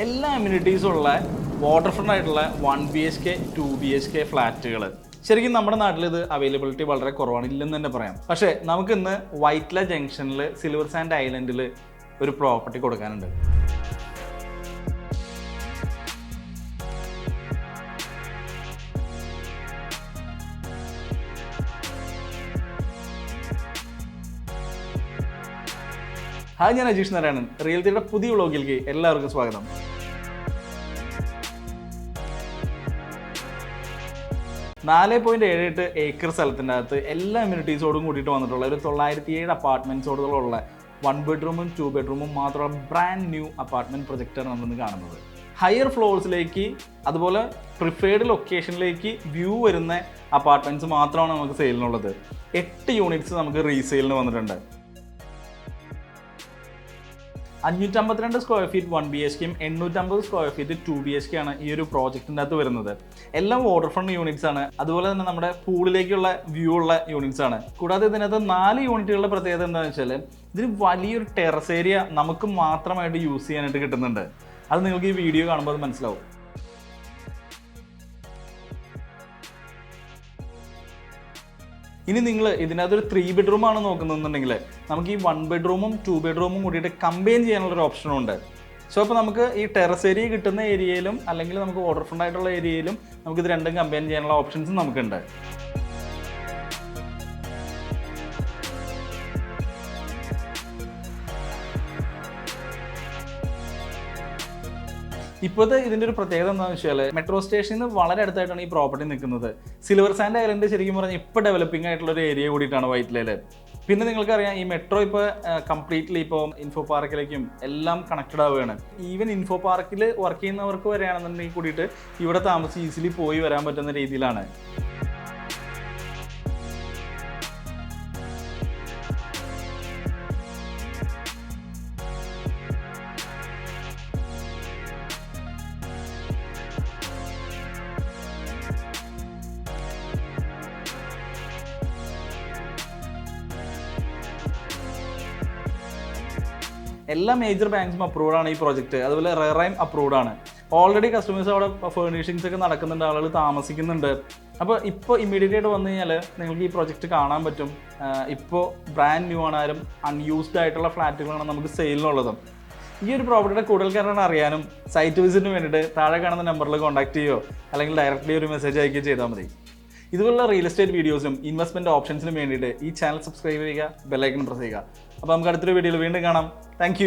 എല്ലാ അമ്യൂണിറ്റീസും ഉള്ള water front ആയിട്ടുള്ള 1 BHK 2 BHK ഫ്ലാറ്റുകൾ. ശരിക്കും നമ്മുടെ നാട്ടിൽ ഇത് അവൈലബിലിറ്റി വളരെ കുറവാണ്, ഇല്ലെന്ന് തന്നെ പറയാം. പക്ഷേ നമുക്കിന്ന് വൈറ്റ്ല ജംഗ്ഷനിൽ സിൽവർ സാൻഡ് ഐലൻഡിൽ ഒരു പ്രോപ്പർട്ടി കൊടുക്കാനുണ്ട്. ഹായ്, ഞാൻ അജീഷ് നാരായണൻ. റിയൽറ്റിയുടെ പുതിയ വ്ളോഗിലേക്ക് എല്ലാവർക്കും സ്വാഗതം. .78 ഏക്കർ സ്ഥലത്തിൻ്റെ അകത്ത് എല്ലാ അമ്യൂണിറ്റീസോടും കൂടിയിട്ട് വന്നിട്ടുള്ള ഒരു 907 അപ്പാർട്ട്മെൻറ്റ്സോടുള്ള 1 ബെഡ്റൂമും 2 ബെഡ്റൂമും മാത്രമുള്ള ബ്രാൻഡ് ന്യൂ അപ്പാർട്ട്മെൻറ്റ് പ്രൊജക്റ്റാണ് നമ്മളിന്ന് കാണുന്നത്. ഹയർ ഫ്ലോർസിലേക്ക്, അതുപോലെ പ്രിഫേർഡ് ലൊക്കേഷനിലേക്ക് വ്യൂ വരുന്ന അപ്പാർട്ട്മെൻറ്റ്സ് മാത്രമാണ് നമുക്ക് സെയിലിനുള്ളത്. 8 യൂണിറ്റ്സ് നമുക്ക് റീസെയിലിന് വന്നിട്ടുണ്ട്. 552 square feet 1 BHK, 850 square feet 2 BHK ആണ് ഈ ഒരു പ്രോജക്റ്റിൻ്റെ അകത്ത് വരുന്നത്. എല്ലാം വാട്ടർ ഫ്രണ്ട് യൂണിറ്റ്സ് ആണ്. അതുപോലെ തന്നെ നമ്മുടെ പൂളിലേക്കുള്ള വ്യൂ ഉള്ള യൂണിറ്റ്സ് ആണ്. കൂടാതെ ഇതിനകത്ത് 4 യൂണിറ്റുകളുടെ പ്രത്യേകത എന്താണെന്ന് വെച്ചാൽ ഇതിന് വലിയൊരു ടെറസ് ഏരിയ നമുക്ക് മാത്രമായിട്ട് യൂസ് ചെയ്യാനായിട്ട് കിട്ടുന്നുണ്ട്. അത് നിങ്ങൾക്ക് ഈ വീഡിയോ കാണുമ്പോൾ അത് മനസ്സിലാവും. ഇനി നിങ്ങൾ ഇതിനകത്തൊരു 3 ബെഡ്റൂം ആണ് നോക്കുന്നുണ്ടെങ്കിൽ നമുക്ക് ഈ 1 ബെഡ്റൂമും 2 ബെഡ്റൂമും കൂടിയിട്ട് കമ്പൈൻ ചെയ്യാനുള്ളൊരു ഓപ്ഷനും ഉണ്ട്. സോ അപ്പോൾ നമുക്ക് ഈ ടെറസ് ഏരിയ കിട്ടുന്ന ഏരിയയിലും അല്ലെങ്കിൽ നമുക്ക് വാട്ടർ ഫ്രണ്ട് ആയിട്ടുള്ള ഏരിയയിലും നമുക്കിത് രണ്ടും കമ്പൈൻ ചെയ്യാനുള്ള ഓപ്ഷൻസും നമുക്കുണ്ട്. ഇപ്പോഴത്തെ ഇതിൻ്റെ ഒരു പ്രത്യേകത എന്താണെന്ന് വെച്ചാൽ മെട്രോ സ്റ്റേഷനിൽ നിന്ന് വളരെ അടുത്തായിട്ടാണ് ഈ പ്രോപ്പർട്ടി നിൽക്കുന്നത്. സിൽവർ സാൻഡ് ഐലൻഡ് ശരിക്കും പറഞ്ഞാൽ ഇപ്പോൾ ഡെവലപ്പിംഗ് ആയിട്ടുള്ള ഒരു ഏരിയ കൂടിയിട്ടാണ് വൈറ്റ്ലയിൽ. പിന്നെ നിങ്ങൾക്കറിയാം ഈ മെട്രോ ഇപ്പോൾ കംപ്ലീറ്റ്ലി ഇപ്പോൾ ഇൻഫോ പാർക്കിലേക്കും എല്ലാം കണക്റ്റഡ് ആവുകയാണ്. ഈവൻ ഇൻഫോ പാർക്കിൽ വർക്ക് ചെയ്യുന്നവർക്ക് വരെയാണെന്നുണ്ടെങ്കിൽ കൂടിയിട്ട് ഇവിടെ താമസിച്ച് ഈസിലി പോയി വരാൻ പറ്റുന്ന രീതിയിലാണ്. എല്ലാ മേജർ ബാങ്ക്സും അപ്രൂവ്ഡ് ആണ് ഈ പ്രോജക്റ്റ്. അതുപോലെ റെറൈം അപ്രൂവ്ഡ് ആണ്. ഓൾറെഡി കസ്റ്റമേഴ്സ് അവിടെ ഫേർണിഷിങ്സ് ഒക്കെ നടക്കുന്നുണ്ട്, ആളുകൾ താമസിക്കുന്നുണ്ട്. അപ്പോൾ ഇപ്പോൾ ഇമ്മീഡിയറ്റ് ആയിട്ട് വന്നു കഴിഞ്ഞാൽ നിങ്ങൾക്ക് ഈ പ്രോജക്റ്റ് കാണാൻ പറ്റും. ഇപ്പോൾ ബ്രാൻഡ് ന്യൂ ആണ്, ആരും അൺയൂസ്ഡ് ആയിട്ടുള്ള ഫ്ലാറ്റുകളാണ് നമുക്ക് സെയിലിനുള്ളതും. ഈ ഒരു പ്രോപ്പർട്ടിയുടെ കൂടുതൽ കാരണം അറിയാനും സൈറ്റ് വിസിറ്റിന് വേണ്ടിയിട്ട് താഴെ കാണുന്ന നമ്പറിൽ കോൺടാക്ട് ചെയ്യുകയോ അല്ലെങ്കിൽ ഡയറക്റ്റ്ലി ഒരു മെസ്സേജ് അയക്കുകയോ ചെയ്താൽ മതി. ഇതുപോലുള്ള റിയൽ എസ്റ്റേറ്റ് വീഡിയോസും ഇൻവെസ്റ്റ്മെൻറ്റ് ഓപ്ഷൻസിനും വേണ്ടിയിട്ട് ഈ ചാനൽ സബ്സ്ക്രൈബ് ചെയ്യുക, ബെല്ലൈക്കൺ പ്രസ് ചെയ്യുക. അപ്പോൾ നമുക്ക് അടുത്തൊരു വീഡിയോയിൽ വീണ്ടും കാണാം. താങ്ക്